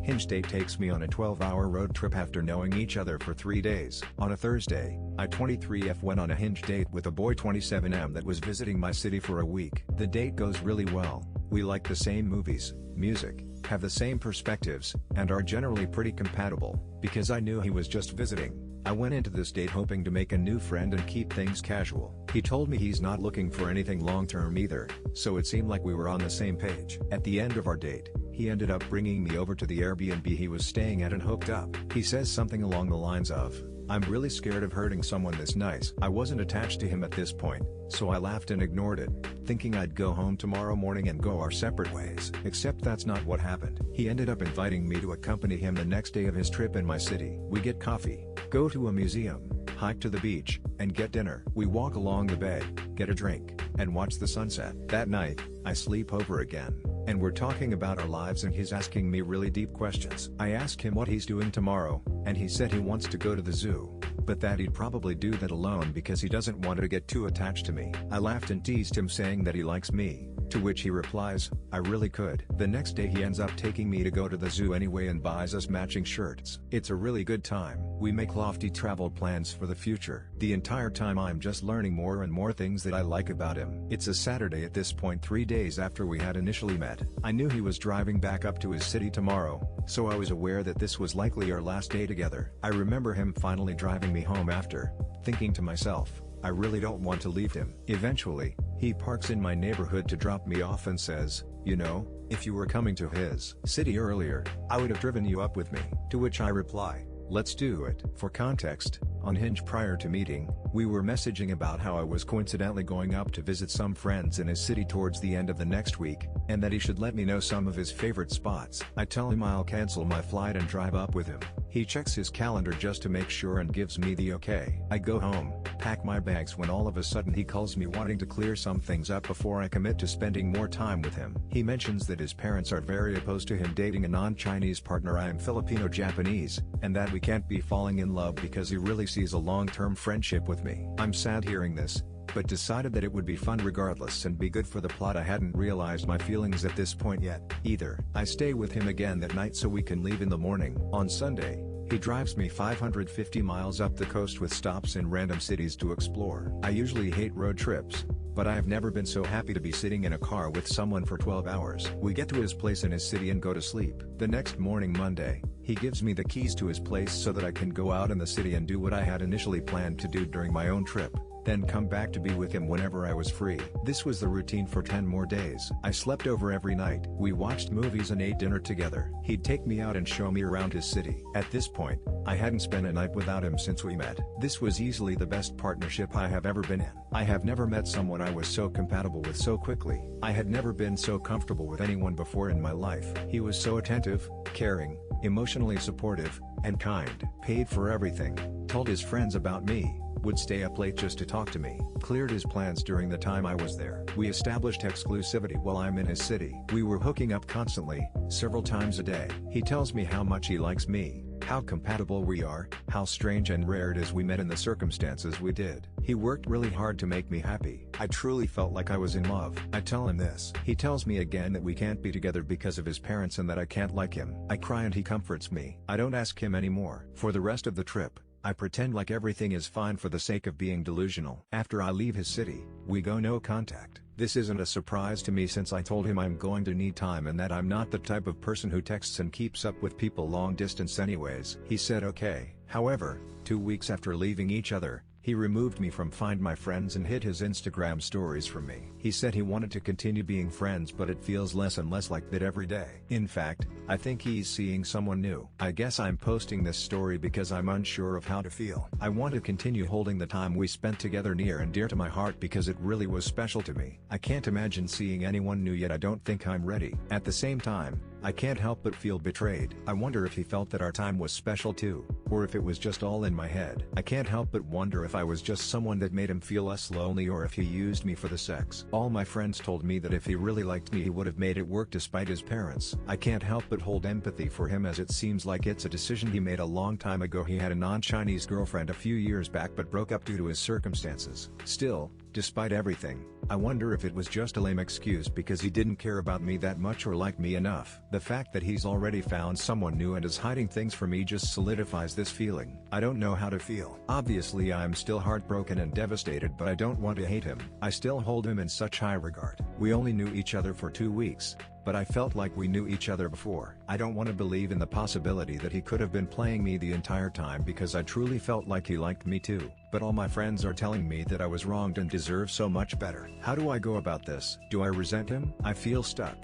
Hinge date takes me on a 12-hour road trip after knowing each other for 3 days. On a Thursday, I 23F went on a Hinge date with a boy 27M that was visiting my city for a week. The date goes really well, we like the same movies, music, have the same perspectives, and are generally pretty compatible. Because I knew he was just visiting, I went into this date hoping to make a new friend and keep things casual. He told me he's not looking for anything long-term either, so it seemed like we were on the same page. At the end of our date, he ended up bringing me over to the Airbnb he was staying at and hooked up. He says something along the lines of, "I'm really scared of hurting someone this nice." I wasn't attached to him at this point, so I laughed and ignored it, thinking I'd go home tomorrow morning and go our separate ways. Except that's not what happened. He ended up inviting me to accompany him the next day of his trip in my city. We get coffee, go to a museum, hike to the beach, and get dinner. We walk along the bay, get a drink, and watch the sunset. That night, I sleep over again, and we're talking about our lives and he's asking me really deep questions. I ask him what he's doing tomorrow, and he said he wants to go to the zoo, but that he'd probably do that alone because he doesn't want to get too attached to me. I laughed and teased him saying that he likes me, to which he replies, "I really could." The next day he ends up taking me to go to the zoo anyway and buys us matching shirts. It's a really good time. We make lofty travel plans for the future. The entire time I'm just learning more and more things that I like about him. It's a Saturday at this point, 3 days after we had initially met. I knew he was driving back up to his city tomorrow, so I was aware that this was likely our last day together. I remember him finally driving me home after, thinking to myself, I really don't want to leave him. Eventually, he parks in my neighborhood to drop me off and says, "You know, if you were coming to his city earlier, I would have driven you up with me." To which I reply, "Let's do it." For context, on Hinge prior to meeting, we were messaging about how I was coincidentally going up to visit some friends in his city towards the end of the next week, and that he should let me know some of his favorite spots. I tell him I'll cancel my flight and drive up with him. He checks his calendar just to make sure and gives me the okay. I go home, pack my bags when all of a sudden he calls me wanting to clear some things up before I commit to spending more time with him. He mentions that his parents are very opposed to him dating a non-Chinese partner. I am Filipino-Japanese, and that we can't be falling in love because he really sees a long-term friendship with me. I'm sad hearing this, but decided that it would be fun regardless and be good for the plot. I hadn't realized my feelings at this point yet, either. I stay with him again that night so we can leave in the morning. On Sunday, he drives me 550 miles up the coast with stops in random cities to explore. I usually hate road trips, but I have never been so happy to be sitting in a car with someone for 12 hours. We get to his place in his city and go to sleep. The next morning, Monday, he gives me the keys to his place so that I can go out in the city and do what I had initially planned to do during my own trip, then come back to be with him whenever I was free. This was the routine for 10 more days. I slept over every night. We watched movies and ate dinner together. He'd take me out and show me around his city. At this point, I hadn't spent a night without him since we met. This was easily the best partnership I have ever been in. I have never met someone I was so compatible with so quickly. I had never been so comfortable with anyone before in my life. He was so attentive, caring, emotionally supportive, and kind. Paid for everything, told his friends about me, would stay up late just to talk to me, cleared his plans during the time I was there. We established exclusivity while I'm in his city. We were hooking up constantly, several times a day. He tells me how much he likes me, how compatible we are, how strange and rare it is we met in the circumstances we did. He worked really hard to make me happy. I truly felt like I was in love. I tell him this. He tells me again that we can't be together because of his parents and that I can't like him. I cry and he comforts me. I don't ask him anymore. For the rest of the trip, I pretend like everything is fine for the sake of being delusional. After I leave his city, we go no contact. This isn't a surprise to me since I told him I'm going to need time and that I'm not the type of person who texts and keeps up with people long distance anyways. He said okay. However, 2 weeks after leaving each other, he removed me from Find My Friends and hid his Instagram stories from me. He said he wanted to continue being friends, but it feels less and less like that every day. In fact, I think he's seeing someone new. I guess I'm posting this story because I'm unsure of how to feel. I want to continue holding the time we spent together near and dear to my heart because it really was special to me. I can't imagine seeing anyone new yet. I don't think I'm ready. At the same time, I can't help but feel betrayed. I wonder if he felt that our time was special too, or if it was just all in my head. I can't help but wonder if I was just someone that made him feel less lonely or if he used me for the sex. All my friends told me that if he really liked me he would have made it work despite his parents. I can't help but hold empathy for him as it seems like it's a decision he made a long time ago. He had a non-Chinese girlfriend a few years back but broke up due to his circumstances. Still, Despite everything, I wonder if it was just a lame excuse because he didn't care about me that much or like me enough. The fact that he's already found someone new and is hiding things from me just solidifies this feeling. I don't know how to feel. Obviously I'm still heartbroken and devastated, but I don't want to hate him. I still hold him in such high regard. We only knew each other for 2 weeks, but I felt like we knew each other before. I don't want to believe in the possibility that he could have been playing me the entire time because I truly felt like he liked me too. But all my friends are telling me that I was wronged and deserve so much better. How do I go about this? Do I resent him? I feel stuck.